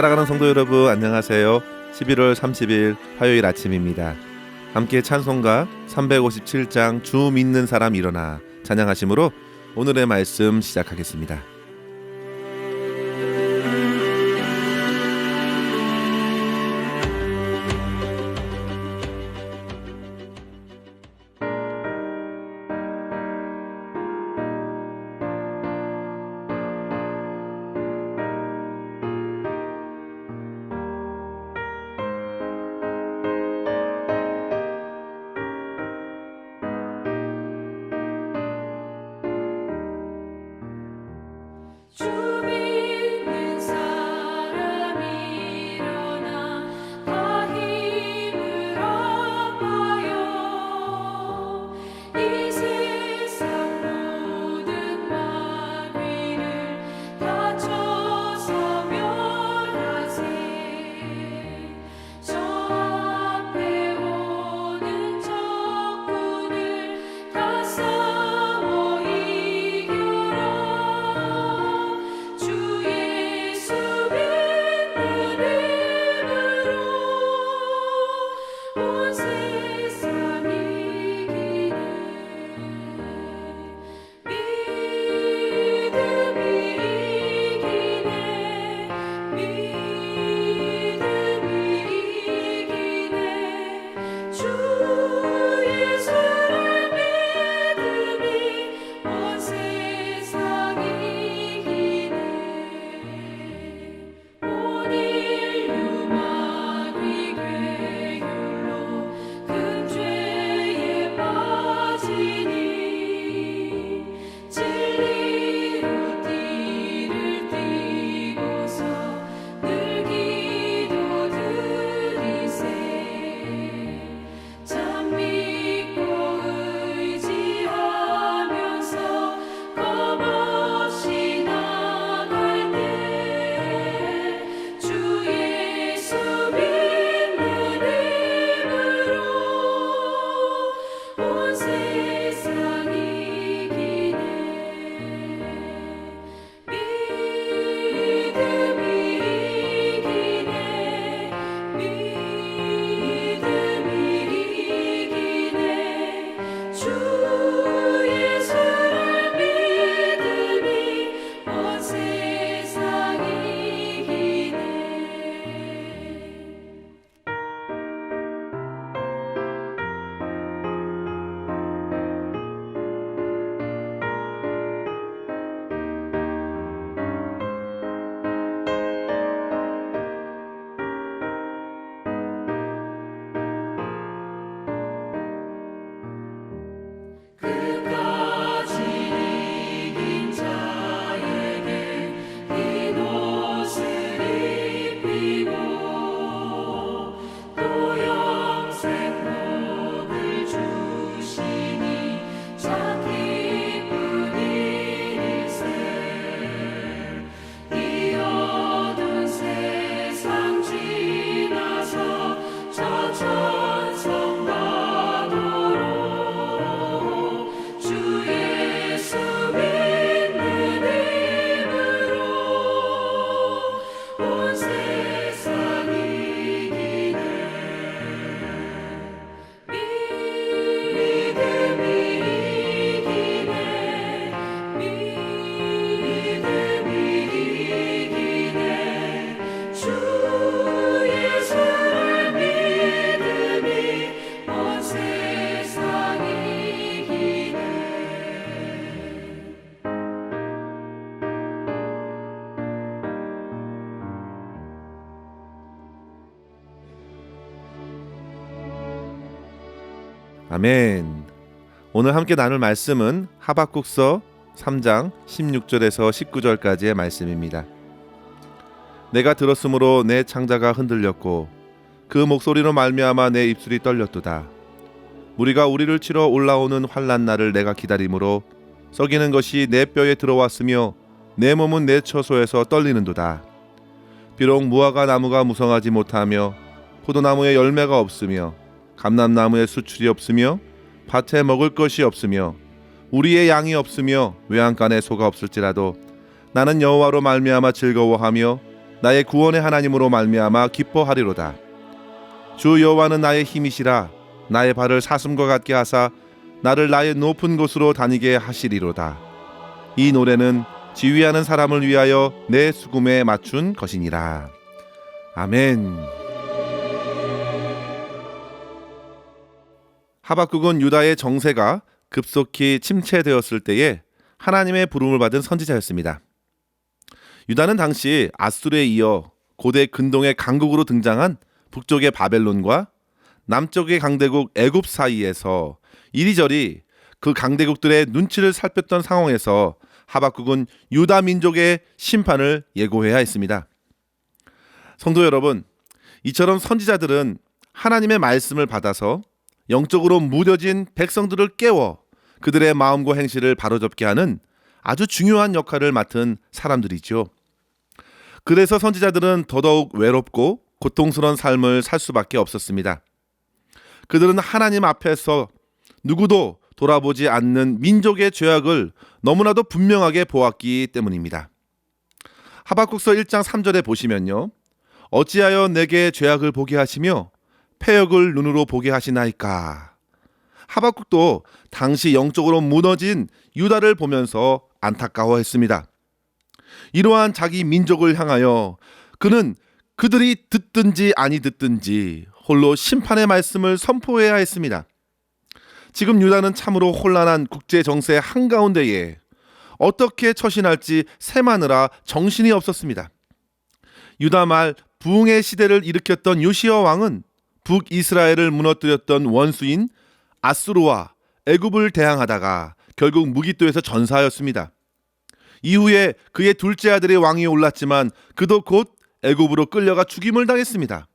사랑하는 성도 여러분, 안녕하세요. 11월 30일 화요일 아침입니다. 함께 찬송가 357장 주 믿는 사람 일어나 찬양하심으로 오늘의 말씀 시작하겠습니다. 아멘. 오늘 함께 나눌 말씀은 하박국서 3장 16절에서 19절까지의 말씀입니다. 내가 들었으므로 내 창자가 흔들렸고 그 목소리로 말미암아 내 입술이 떨렸도다. 무리가 우리를 치러 올라오는 환난 날을 내가 기다림으로 썩이는 것이 내 뼈에 들어왔으며 내 몸은 내 처소에서 떨리는도다. 비록 무화과 나무가 무성하지 못하며 포도나무에 열매가 없으며 감람나무에 수출이 없으며 밭에 먹을 것이 없으며 우리의 양이 없으며 외양간에 소가 없을지라도 나는 여호와로 말미암아 즐거워하며 나의 구원의 하나님으로 말미암아 기뻐하리로다. 주 여호와는 나의 힘이시라. 나의 발을 사슴과 같게 하사 나를 나의 높은 곳으로 다니게 하시리로다. 이 노래는 지휘하는 사람을 위하여 내 수금에 맞춘 것이니라. 아멘. 하박국은 유다의 정세가 급속히 침체되었을 때에 하나님의 부름을 받은 선지자였습니다. 유다는 당시 아수르에 이어 고대 근동의 강국으로 등장한 북쪽의 바벨론과 남쪽의 강대국 애굽 사이에서 이리저리 그 강대국들의 눈치를 살폈던 상황에서 하박국은 유다 민족의 심판을 예고해야 했습니다. 성도 여러분, 이처럼 선지자들은 하나님의 말씀을 받아서 영적으로 무뎌진 백성들을 깨워 그들의 마음과 행실을 바로잡게 하는 아주 중요한 역할을 맡은 사람들이죠. 그래서 선지자들은 더더욱 외롭고 고통스러운 삶을 살 수밖에 없었습니다. 그들은 하나님 앞에서 누구도 돌아보지 않는 민족의 죄악을 너무나도 분명하게 보았기 때문입니다. 하박국서 1장 3절에 보시면요, 어찌하여 내게 죄악을 보게 하시며 패역을 눈으로 보게 하시나이까. 하박국도 당시 영적으로 무너진 유다를 보면서 안타까워했습니다. 이러한 자기 민족을 향하여 그는 그들이 듣든지 아니 듣든지 홀로 심판의 말씀을 선포해야 했습니다. 지금 유다는 참으로 혼란한 국제 정세 한가운데에 어떻게 처신할지 세마느라 정신이 없었습니다. 유다 말 부흥의 시대를 일으켰던 요시야 왕은 북이스라엘을 무너뜨렸던 원수인 아수르와 애굽을 대항하다가 결국 무기또에서 전사하였습니다. 이후에 그의 둘째 아들이 왕위에 올랐지만 그도 곧 애굽으로 끌려가 죽임을 당했습니다.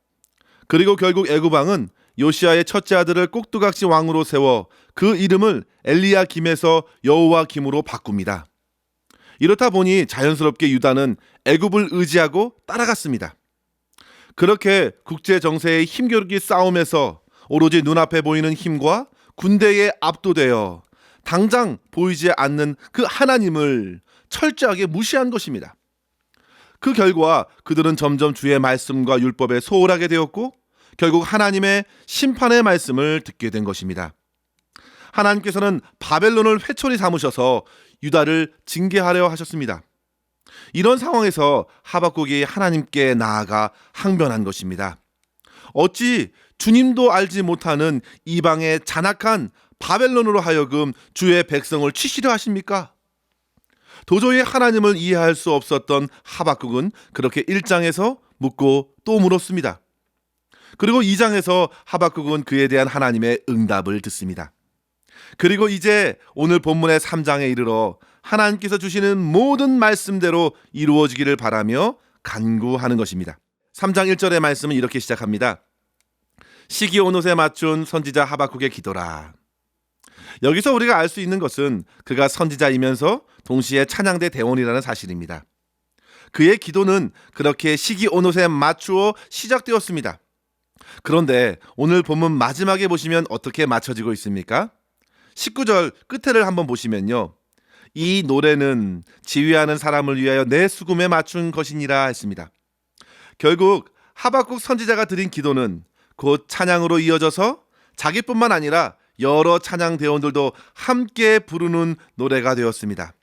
그리고 결국 애굽 왕은 요시야의 첫째 아들을 꼭두각시 왕으로 세워 그 이름을 엘리야김에서 여호와김으로 바꿉니다. 이렇다 보니 자연스럽게 유다는 애굽을 의지하고 따라갔습니다. 그렇게 국제 정세의 힘겨루기 싸움에서 오로지 눈앞에 보이는 힘과 군대에 압도되어 당장 보이지 않는 그 하나님을 철저하게 무시한 것입니다. 그 결과 그들은 점점 주의 말씀과 율법에 소홀하게 되었고 결국 하나님의 심판의 말씀을 듣게 된 것입니다. 하나님께서는 바벨론을 회초리 삼으셔서 유다를 징계하려 하셨습니다. 이런 상황에서 하박국이 하나님께 나아가 항변한 것입니다. 어찌 주님도 알지 못하는 이방의 잔악한 바벨론으로 하여금 주의 백성을 치시려 하십니까? 도저히 하나님을 이해할 수 없었던 하박국은 그렇게 1장에서 묻고 또 물었습니다. 그리고 2장에서 하박국은 그에 대한 하나님의 응답을 듣습니다. 그리고 이제 오늘 본문의 3장에 이르러 하나님께서 주시는 모든 말씀대로 이루어지기를 바라며 간구하는 것입니다. 3장 1절의 말씀은 이렇게 시작합니다. 시기 온 옷에 맞춘 선지자 하박국의 기도라. 여기서 우리가 알 수 있는 것은 그가 선지자이면서 동시에 찬양대 대원이라는 사실입니다. 그의 기도는 그렇게 시기 온 옷에 맞추어 시작되었습니다. 그런데 오늘 본문 마지막에 보시면 어떻게 맞춰지고 있습니까? 19절 끝에를 한번 보시면요, 이 노래는 지휘하는 사람을 위하여 내 수금에 맞춘 것이니라 했습니다. 결국 하박국 선지자가 드린 기도는 곧 찬양으로 이어져서 자기뿐만 아니라 여러 찬양 대원들도 함께 부르는 노래가 되었습니다.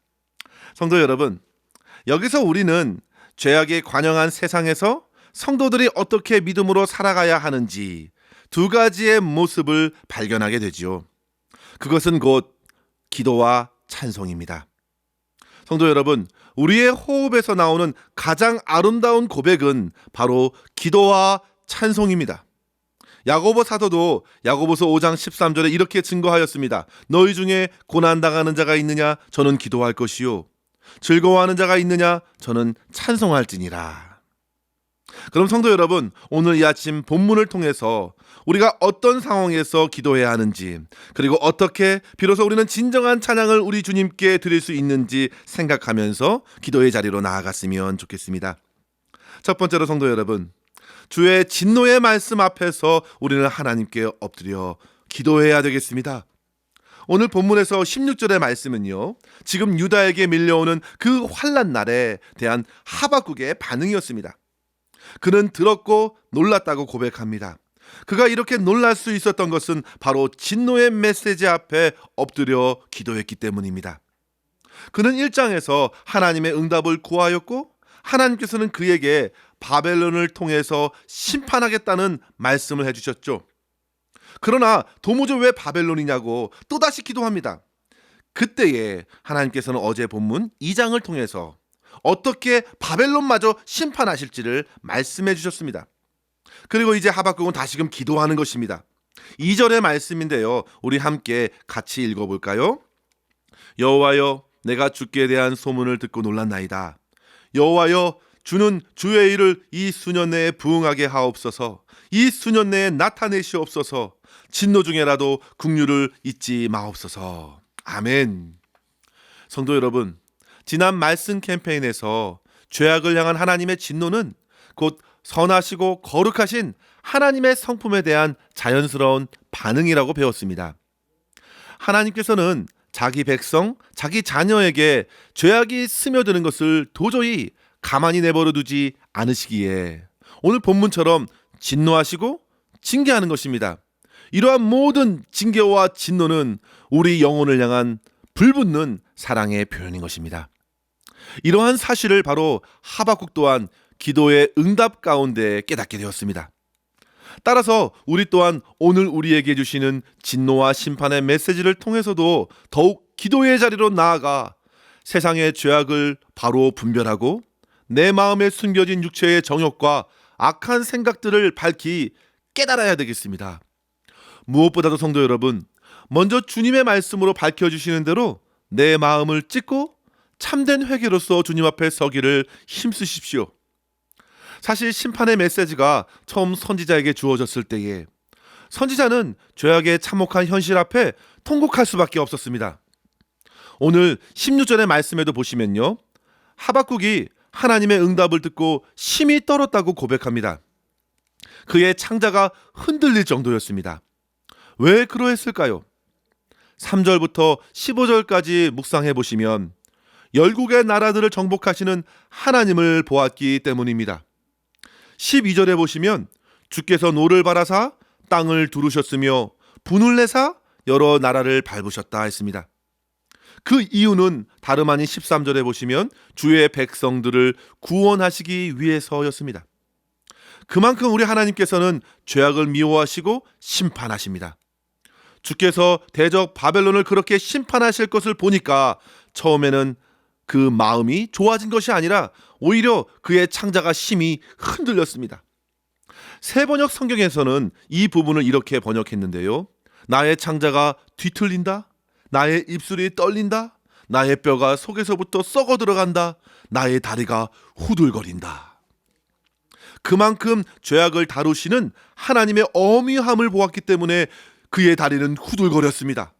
성도 여러분, 여기서 우리는 죄악에 관영한 세상에서 성도들이 어떻게 믿음으로 살아가야 하는지 두 가지의 모습을 발견하게 되지요. 그것은 곧 기도와 찬송입니다. 성도 여러분, 우리의 호흡에서 나오는 가장 아름다운 고백은 바로 기도와 찬송입니다. 야고보 사도도 야고보서 5장 13절에 이렇게 증거하였습니다. 너희 중에 고난당하는 자가 있느냐? 저는 기도할 것이요. 즐거워하는 자가 있느냐? 저는 찬송할지니라. 그럼 성도 여러분, 오늘 이 아침 본문을 통해서 우리가 어떤 상황에서 기도해야 하는지, 그리고 어떻게 비로소 우리는 진정한 찬양을 우리 주님께 드릴 수 있는지 생각하면서 기도의 자리로 나아갔으면 좋겠습니다. 첫 번째로 성도 여러분, 주의 진노의 말씀 앞에서 우리는 하나님께 엎드려 기도해야 되겠습니다. 오늘 본문에서 16절의 말씀은요, 지금 유다에게 밀려오는 그 환난 날에 대한 하박국의 반응이었습니다. 그는 들었고 놀랐다고 고백합니다. 그가 이렇게 놀랄 수 있었던 것은 바로 진노의 메시지 앞에 엎드려 기도했기 때문입니다. 그는 1장에서 하나님의 응답을 구하였고 하나님께서는 그에게 바벨론을 통해서 심판하겠다는 말씀을 해주셨죠. 그러나 도무지 왜 바벨론이냐고 또다시 기도합니다. 그때에 하나님께서는 어제 본문 2장을 통해서 어떻게 바벨론마저 심판하실지를 말씀해 주셨습니다. 그리고 이제 하박국은 다시금 기도하는 것입니다. 2절의 말씀인데요, 우리 함께 같이 읽어볼까요? 여호와여, 내가 주께 대한 소문을 듣고 놀랐나이다. 여호와여, 주는 주의 일을 이 수년 내에 부응하게 하옵소서. 이 수년 내에 나타내시옵소서. 진노 중에라도 긍휼을 잊지 마옵소서. 아멘. 성도 여러분, 지난 말씀 캠페인에서 죄악을 향한 하나님의 진노는 곧 선하시고 거룩하신 하나님의 성품에 대한 자연스러운 반응이라고 배웠습니다. 하나님께서는 자기 백성, 자기 자녀에게 죄악이 스며드는 것을 도저히 가만히 내버려 두지 않으시기에 오늘 본문처럼 진노하시고 징계하는 것입니다. 이러한 모든 징계와 진노는 우리 영혼을 향한 불붙는 사랑의 표현인 것입니다. 이러한 사실을 바로 하박국 또한 기도의 응답 가운데 깨닫게 되었습니다. 따라서 우리 또한 오늘 우리에게 주시는 진노와 심판의 메시지를 통해서도 더욱 기도의 자리로 나아가 세상의 죄악을 바로 분별하고 내 마음에 숨겨진 육체의 정욕과 악한 생각들을 밝히 깨달아야 되겠습니다. 무엇보다도 성도 여러분, 먼저 주님의 말씀으로 밝혀주시는 대로 내 마음을 찢고 참된 회개로서 주님 앞에 서기를 힘쓰십시오. 사실 심판의 메시지가 처음 선지자에게 주어졌을 때에 선지자는 죄악의 참혹한 현실 앞에 통곡할 수밖에 없었습니다. 오늘 16절의 말씀에도 보시면요, 하박국이 하나님의 응답을 듣고 심히 떨었다고 고백합니다. 그의 창자가 흔들릴 정도였습니다. 왜 그러했을까요? 3절부터 15절까지 묵상해 보시면 열국의 나라들을 정복하시는 하나님을 보았기 때문입니다. 12절에 보시면 주께서 노를 바라사 땅을 두르셨으며 분을 내사 여러 나라를 밟으셨다 했습니다. 그 이유는 다름 아닌 13절에 보시면 주의 백성들을 구원하시기 위해서였습니다. 그만큼 우리 하나님께서는 죄악을 미워하시고 심판하십니다. 주께서 대적 바벨론을 그렇게 심판하실 것을 보니까 처음에는 그 마음이 좋아진 것이 아니라 오히려 그의 창자가 심히 흔들렸습니다. 새번역 성경에서는 이 부분을 이렇게 번역했는데요, 나의 창자가 뒤틀린다, 나의 입술이 떨린다, 나의 뼈가 속에서부터 썩어 들어간다, 나의 다리가 후들거린다. 그만큼 죄악을 다루시는 하나님의 어미함을 보았기 때문에 그의 다리는 후들거렸습니다.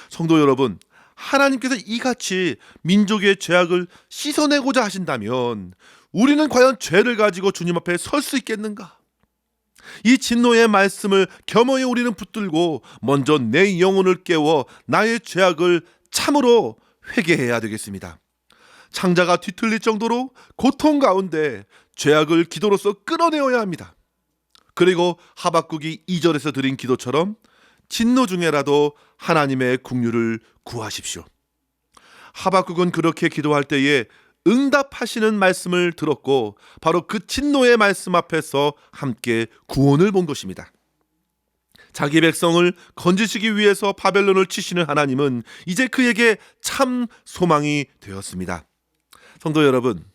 성도 여러분, 하나님께서 이같이 민족의 죄악을 씻어내고자 하신다면 우리는 과연 죄를 가지고 주님 앞에 설 수 있겠는가? 이 진노의 말씀을 겸허히 우리는 붙들고 먼저 내 영혼을 깨워 나의 죄악을 참으로 회개해야 되겠습니다. 창자가 뒤틀릴 정도로 고통 가운데 죄악을 기도로서 끌어내어야 합니다. 그리고 하박국이 2절에서 드린 기도처럼 진노 중에라도 하나님의 긍휼을 구하십시오. 하박국은 그렇게 기도할 때에 응답하시는 말씀을 들었고 바로 그 진노의 말씀 앞에서 함께 구원을 본 것입니다. 자기 백성을 건지시기 위해서 바벨론을 치시는 하나님은 이제 그에게 참 소망이 되었습니다. 성도 여러분,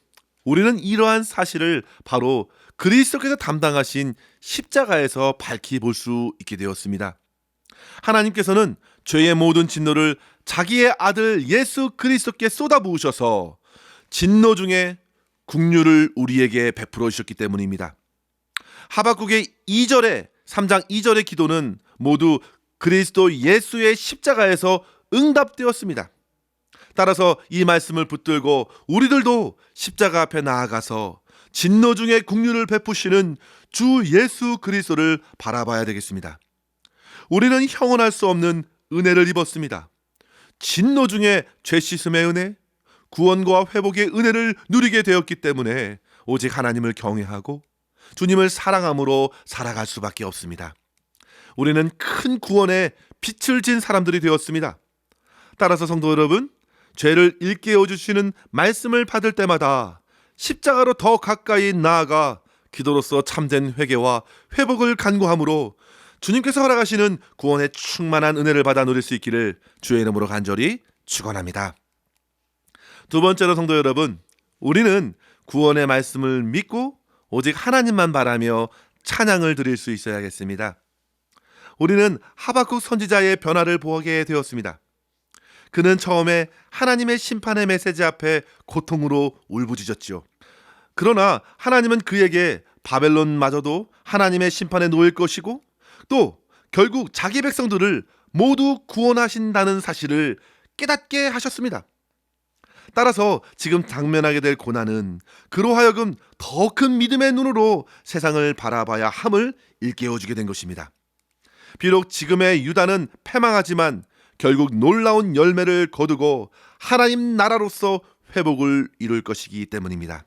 우리는 이러한 사실을 바로 그리스도께서 담당하신 십자가에서 밝히 볼 수 있게 되었습니다. 하나님께서는 죄의 모든 진노를 자기의 아들 예수 그리스도께 쏟아부으셔서 진노 중에 긍휼을 우리에게 베풀어 주셨기 때문입니다. 하박국의 3장 2절의 기도는 모두 그리스도 예수의 십자가에서 응답되었습니다. 따라서 이 말씀을 붙들고 우리들도 십자가 앞에 나아가서 진노 중에 긍휼을 베푸시는 주 예수 그리스도를 바라봐야 되겠습니다. 우리는 형언할 수 없는 은혜를 입었습니다. 진노 중에 죄 씻음의 은혜, 구원과 회복의 은혜를 누리게 되었기 때문에 오직 하나님을 경외하고 주님을 사랑함으로 살아갈 수밖에 없습니다. 우리는 큰 구원의 빛을 진 사람들이 되었습니다. 따라서 성도 여러분, 죄를 일깨워 주시는 말씀을 받을 때마다 십자가로 더 가까이 나아가 기도로서 참된 회개와 회복을 간구함으로 주님께서 허락하시는 구원의 충만한 은혜를 받아 누릴 수 있기를 주의 이름으로 간절히 축원합니다. 두 번째로 성도 여러분, 우리는 구원의 말씀을 믿고 오직 하나님만 바라며 찬양을 드릴 수 있어야겠습니다. 우리는 하박국 선지자의 변화를 보게 되었습니다. 그는 처음에 하나님의 심판의 메시지 앞에 고통으로 울부짖었죠. 그러나 하나님은 그에게 바벨론마저도 하나님의 심판에 놓일 것이고 또 결국 자기 백성들을 모두 구원하신다는 사실을 깨닫게 하셨습니다. 따라서 지금 당면하게 될 고난은 그로 하여금 더 큰 믿음의 눈으로 세상을 바라봐야 함을 일깨워주게 된 것입니다. 비록 지금의 유다는 패망하지만 결국 놀라운 열매를 거두고 하나님 나라로서 회복을 이룰 것이기 때문입니다.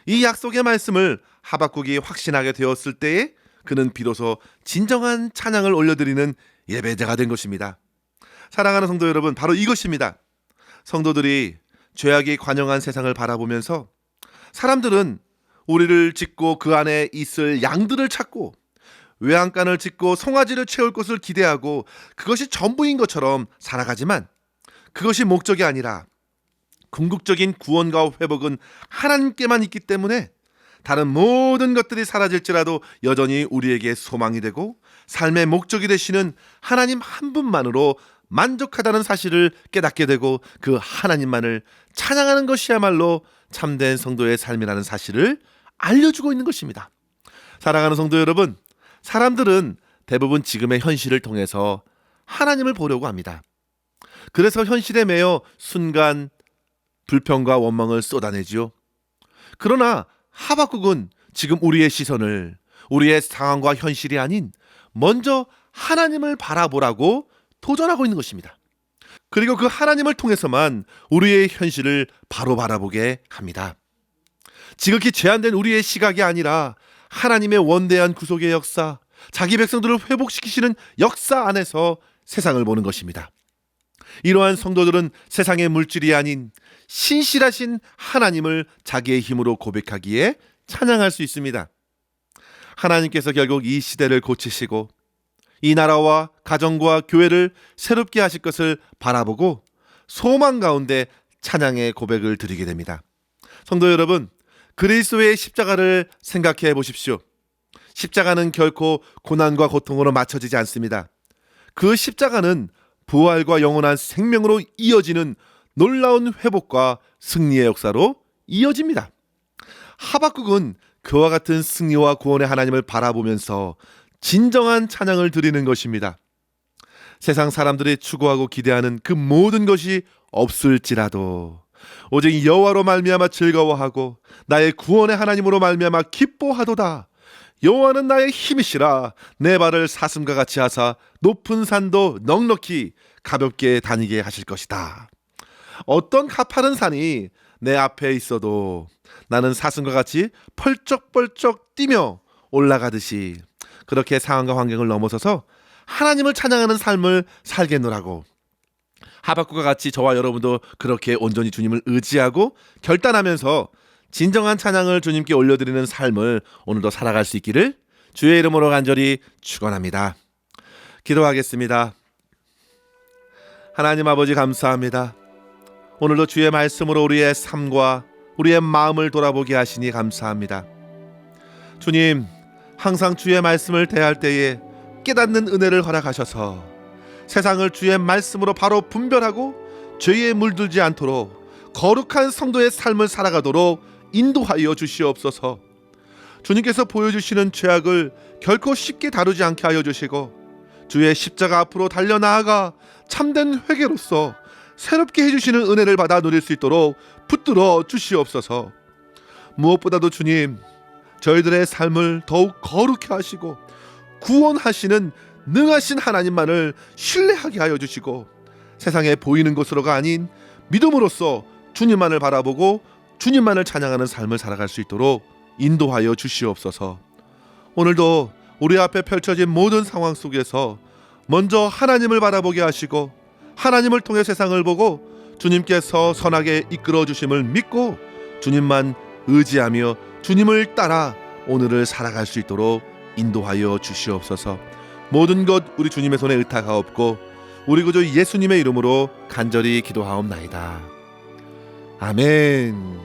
이 약속의 말씀을 하박국이 확신하게 되었을 때에 그는 비로소 진정한 찬양을 올려드리는 예배자가 된 것입니다. 사랑하는 성도 여러분, 바로 이것입니다. 성도들이 죄악이 관영한 세상을 바라보면서 사람들은 우리를 짓고 그 안에 있을 양들을 찾고 외양간을 짓고 송아지를 채울 것을 기대하고 그것이 전부인 것처럼 살아가지만 그것이 목적이 아니라 궁극적인 구원과 회복은 하나님께만 있기 때문에 다른 모든 것들이 사라질지라도 여전히 우리에게 소망이 되고 삶의 목적이 되시는 하나님 한 분만으로 만족하다는 사실을 깨닫게 되고 그 하나님만을 찬양하는 것이야말로 참된 성도의 삶이라는 사실을 알려주고 있는 것입니다. 사랑하는 성도 여러분, 사람들은 대부분 지금의 현실을 통해서 하나님을 보려고 합니다. 그래서 현실에 매여 순간 불평과 원망을 쏟아내지요. 그러나 하박국은 지금 우리의 시선을 우리의 상황과 현실이 아닌 먼저 하나님을 바라보라고 도전하고 있는 것입니다. 그리고 그 하나님을 통해서만 우리의 현실을 바로 바라보게 합니다. 지극히 제한된 우리의 시각이 아니라 하나님의 원대한 구속의 역사, 자기 백성들을 회복시키시는 역사 안에서 세상을 보는 것입니다. 이러한 성도들은 세상의 물질이 아닌 신실하신 하나님을 자기의 힘으로 고백하기에 찬양할 수 있습니다. 하나님께서 결국 이 시대를 고치시고 이 나라와 가정과 교회를 새롭게 하실 것을 바라보고 소망 가운데 찬양의 고백을 드리게 됩니다. 성도 여러분, 그리스도의 십자가를 생각해 보십시오. 십자가는 결코 고난과 고통으로 맞춰지지 않습니다. 그 십자가는 부활과 영원한 생명으로 이어지는 놀라운 회복과 승리의 역사로 이어집니다. 하박국은 그와 같은 승리와 구원의 하나님을 바라보면서 진정한 찬양을 드리는 것입니다. 세상 사람들이 추구하고 기대하는 그 모든 것이 없을지라도 오직 여호와로 말미암아 즐거워하고 나의 구원의 하나님으로 말미암아 기뻐하도다. 여호와는 나의 힘이시라. 내 발을 사슴과 같이 하사 높은 산도 넉넉히 가볍게 다니게 하실 것이다. 어떤 가파른 산이 내 앞에 있어도 나는 사슴과 같이 펄쩍펄쩍 뛰며 올라가듯이 그렇게 상황과 환경을 넘어서서 하나님을 찬양하는 삶을 살겠노라고. 하박국과 같이 저와 여러분도 그렇게 온전히 주님을 의지하고 결단하면서 진정한 찬양을 주님께 올려드리는 삶을 오늘도 살아갈 수 있기를 주의 이름으로 간절히 축원합니다. 기도하겠습니다. 하나님 아버지, 감사합니다. 오늘도 주의 말씀으로 우리의 삶과 우리의 마음을 돌아보게 하시니 감사합니다. 주님, 항상 주의 말씀을 대할 때에 깨닫는 은혜를 허락하셔서 세상을 주의 말씀으로 바로 분별하고 죄에 물들지 않도록 거룩한 성도의 삶을 살아가도록 인도하여 주시옵소서. 주님께서 보여주시는 죄악을 결코 쉽게 다루지 않게 하여 주시고 주의 십자가 앞으로 달려나아가 참된 회개로서 새롭게 해주시는 은혜를 받아 누릴 수 있도록 붙들어 주시옵소서. 무엇보다도 주님, 저희들의 삶을 더욱 거룩히 하시고 구원하시는 능하신 하나님만을 신뢰하게 하여 주시고 세상에 보이는 것으로가 아닌 믿음으로써 주님만을 바라보고 주님만을 찬양하는 삶을 살아갈 수 있도록 인도하여 주시옵소서. 오늘도 우리 앞에 펼쳐진 모든 상황 속에서 먼저 하나님을 바라보게 하시고 하나님을 통해 세상을 보고 주님께서 선하게 이끌어 주심을 믿고 주님만 의지하며 주님을 따라 오늘을 살아갈 수 있도록 인도하여 주시옵소서. 모든 것 우리 주님의 손에 의탁하옵고 우리 구주 예수님의 이름으로 간절히 기도하옵나이다. 아멘.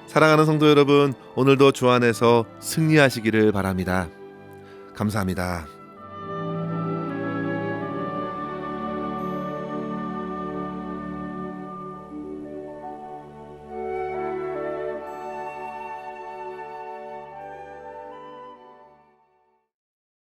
사랑하는 성도 여러분, 오늘도 주 안에서 승리하시기를 바랍니다. 감사합니다.